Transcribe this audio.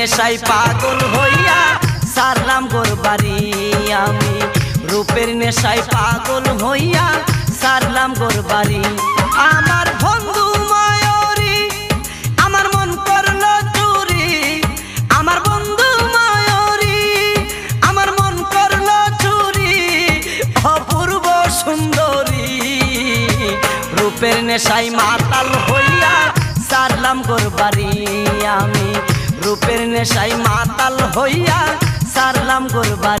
নেশায় পাগল হইয়া সারলাম গোর বাড়ি আমি, রূপের নেশায় পাগল হইয়া সারলাম গোর বাড়ি। আমার বন্ধু মায়রি আমার মন করলো চুরি, আমার বন্ধু মায়রি আমার মন করলো চুরি, অপূর্ব সুন্দরী রূপের নেশায় মাতাল হইয়া সারলাম গোর বাড়ি আমি, রূপের নেশায় মাতাল হইয়া সারলাম গোর বাড়ি।